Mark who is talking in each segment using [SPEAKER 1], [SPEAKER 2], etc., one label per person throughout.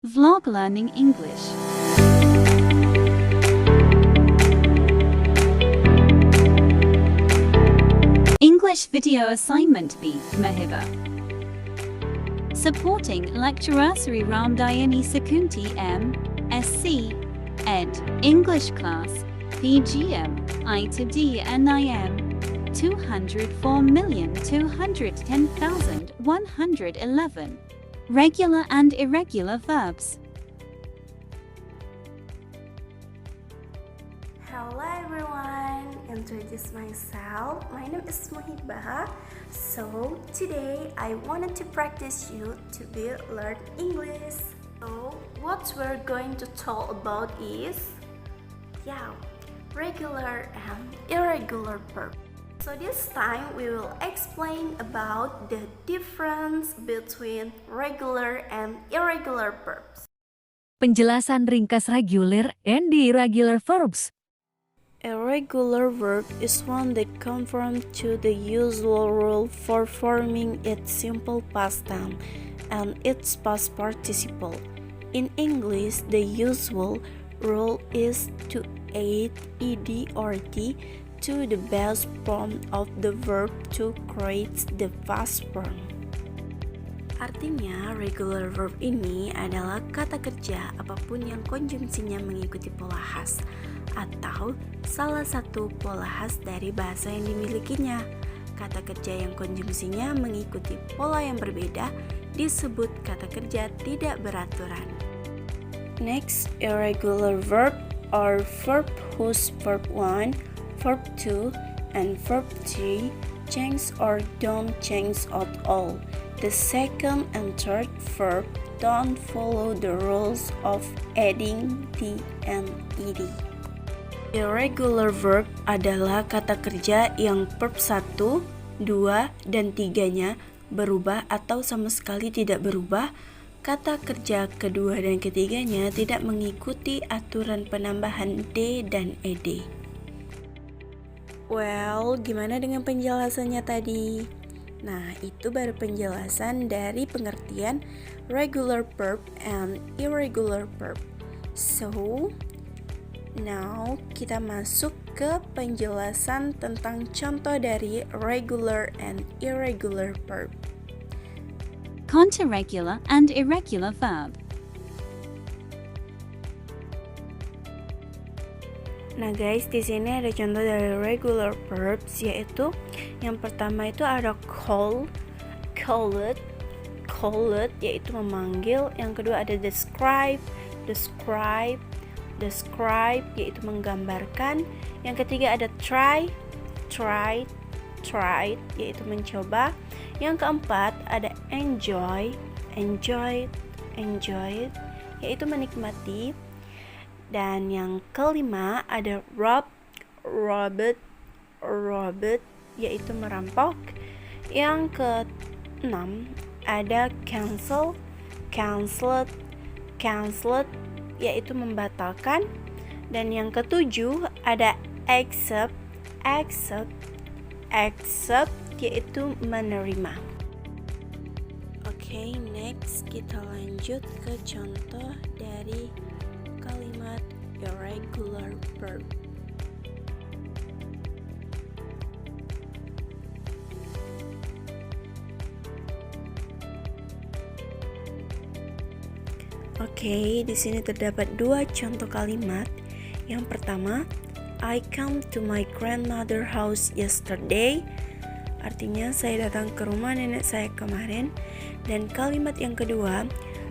[SPEAKER 1] Vlog Learning English. English Video Assignment B, Mahibah. Supporting Lecturer Sri Ramdayani Sakunti M. SC. Ed. English Class. PGM. I to D NIM. 204,210,111. Regular and irregular verbs.
[SPEAKER 2] Hello everyone, introduce myself. My name is Mahibah. So today I wanted to practice you to be learn English. So what we're going to talk about is regular and irregular verb. So this time we will explain about the difference between regular and irregular verbs.
[SPEAKER 3] Penjelasan ringkas regular and irregular verbs.
[SPEAKER 2] A regular verb is one that conforms to the usual rule for forming its simple past tense and its past participle. In English, the usual rule is to add ed or d to the base form of the verb to create the past form. Artinya, regular verb ini adalah kata kerja apapun yang konjungsinya mengikuti pola khas atau salah satu pola khas dari bahasa yang dimilikinya. Kata kerja yang konjungsinya mengikuti pola yang berbeda disebut kata kerja tidak beraturan. Next, irregular verb or verb whose verb 1, verb 2, and verb 3 change or don't change at all. The second and third verb don't follow the rules of adding d and ed. Irregular verb adalah kata kerja yang verb 1, 2, dan 3-nya berubah atau sama sekali tidak berubah. Kata kerja kedua dan ketiganya tidak mengikuti aturan penambahan d dan ed. Well, gimana dengan penjelasannya tadi? Nah, itu baru penjelasan dari pengertian regular verb and irregular verb. So, now kita masuk ke penjelasan tentang contoh dari regular and irregular verb.
[SPEAKER 1] Contra-regular and irregular verb.
[SPEAKER 2] Nah guys, di sini ada contoh dari regular verbs, yaitu yang pertama itu ada call, called, yaitu memanggil. Yang kedua ada describe, yaitu menggambarkan. Yang ketiga ada try, yaitu mencoba. Yang keempat ada enjoy, yaitu menikmati. Dan yang kelima ada robbed, yaitu merampok. Yang keenam ada canceled, yaitu membatalkan. Dan yang ketujuh ada accept, yaitu menerima. Oke, next kita lanjut ke contoh dari kalimat irregular verb. Oke, di sini terdapat dua contoh kalimat. Yang pertama, I come to my grandmother house yesterday. Artinya saya datang ke rumah nenek saya kemarin. Dan kalimat yang kedua,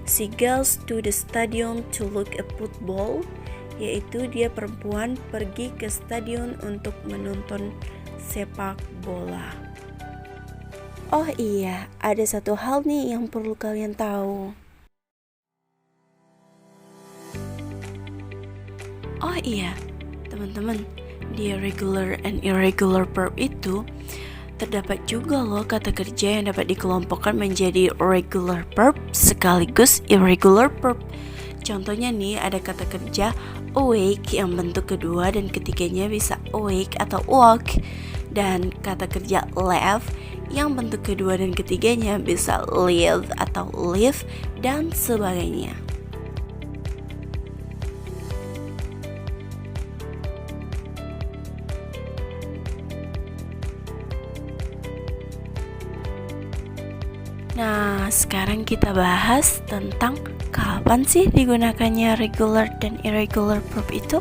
[SPEAKER 2] she goes to the stadium to look at football, yaitu dia perempuan pergi ke stadion untuk menonton sepak bola. Oh iya, ada satu hal nih yang perlu kalian tahu. Oh iya, teman-teman, di regular and irregular verb itu terdapat juga loh kata kerja yang dapat dikelompokkan menjadi regular verb sekaligus irregular verb. Contohnya nih ada kata kerja awake yang bentuk kedua dan ketiganya bisa awake atau walk. Dan kata kerja laugh yang bentuk kedua dan ketiganya bisa live atau live dan sebagainya. Nah, sekarang kita bahas tentang kapan sih digunakannya regular dan irregular verb itu.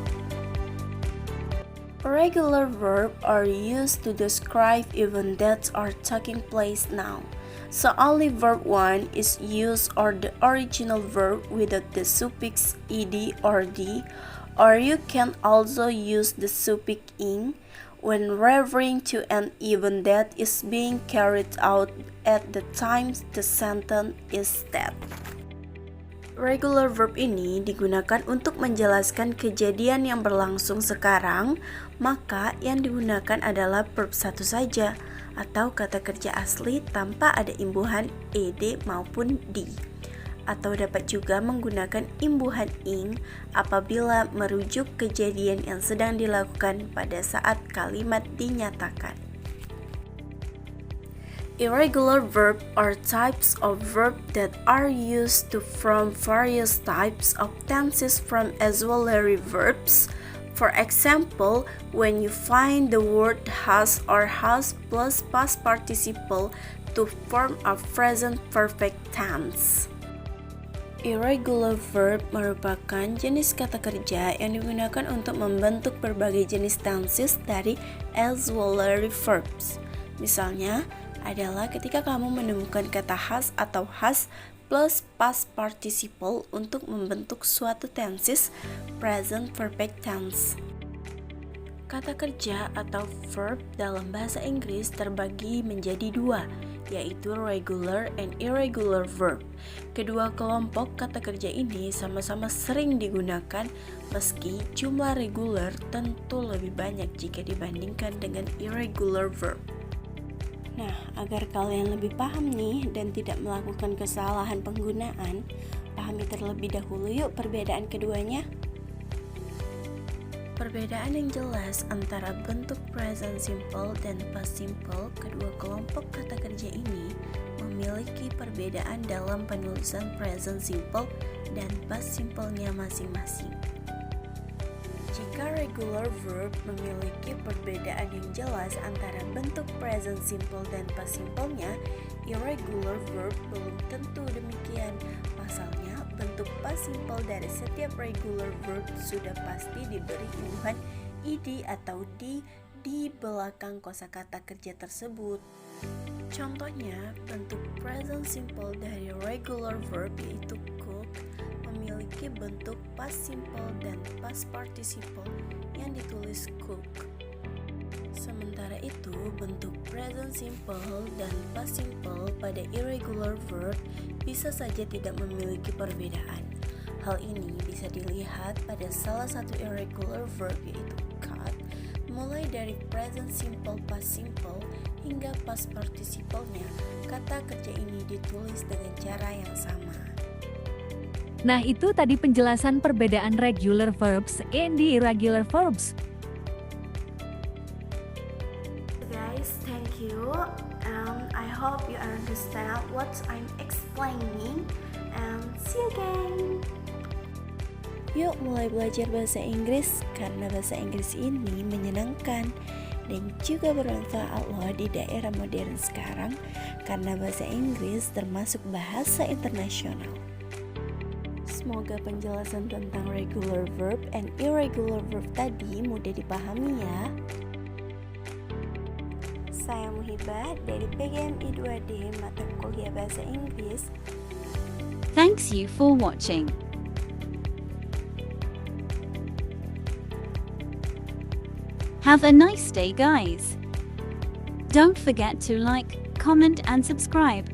[SPEAKER 2] Regular verb are used to describe events that are taking place now. So only verb 1 is used or the original verb without the suffix ed or d, or you can also use the suffix ing when referring to an event that is being carried out at the time the sentence is said. Regular verb ini digunakan untuk menjelaskan kejadian yang berlangsung sekarang, maka yang digunakan adalah verb satu saja atau kata kerja asli tanpa ada imbuhan ed maupun d. Atau dapat juga menggunakan imbuhan ing apabila merujuk kejadian yang sedang dilakukan pada saat kalimat dinyatakan. Irregular verb are types of verb that are used to form various types of tenses from auxiliary verbs. For example, when you find the word has or has plus past participle to form a present perfect tense. Irregular verb merupakan jenis kata kerja yang digunakan untuk membentuk berbagai jenis tenses dari auxiliary verbs. Misalnya, adalah ketika kamu menemukan kata has atau has plus past participle untuk membentuk suatu tenses present perfect tense. Kata kerja atau verb dalam bahasa Inggris terbagi menjadi dua, yaitu regular and irregular verb. Kedua kelompok kata kerja ini sama-sama sering digunakan, meski jumlah regular tentu lebih banyak jika dibandingkan dengan irregular verb. Nah, agar kalian lebih paham nih dan tidak melakukan kesalahan penggunaan, pahami terlebih dahulu yuk perbedaan keduanya. Perbedaan yang jelas antara bentuk present simple dan past simple kedua kelompok kata kerja ini memiliki perbedaan dalam penulisan present simple dan past simple-nya masing-masing. Jika regular verb memiliki perbedaan yang jelas antara bentuk present simple dan past simple-nya, irregular verb belum tentu demikian. Pasalnya, bentuk past simple dari setiap regular verb sudah pasti diberi imbuhan ed atau di belakang kosakata kerja tersebut. Contohnya, bentuk present simple dari regular verb yaitu cook memiliki bentuk past simple dan past participle yang ditulis cook. Sementara itu, bentuk present simple dan past simple pada irregular verb bisa saja tidak memiliki perbedaan. Hal ini bisa dilihat pada salah satu irregular verb yaitu cut, mulai dari present simple past simple hingga past participle-nya, kata kerja ini ditulis dengan cara yang sama.
[SPEAKER 3] Nah, itu tadi penjelasan perbedaan regular verbs and irregular verbs.
[SPEAKER 2] Guys, thank you. I hope you understand what I'm explaining. See you again. Yuk mulai belajar bahasa Inggris karena bahasa Inggris ini menyenangkan dan juga bermanfaat loh di daerah modern sekarang karena bahasa Inggris termasuk bahasa internasional. Semoga penjelasan tentang regular verb and irregular verb tadi mudah dipahami ya. Saya Muhibah dari PGMI 2D Mata Kuliah Bahasa Inggris.
[SPEAKER 1] Thanks you for watching. Have a nice day, guys. Don't forget to like, comment and subscribe.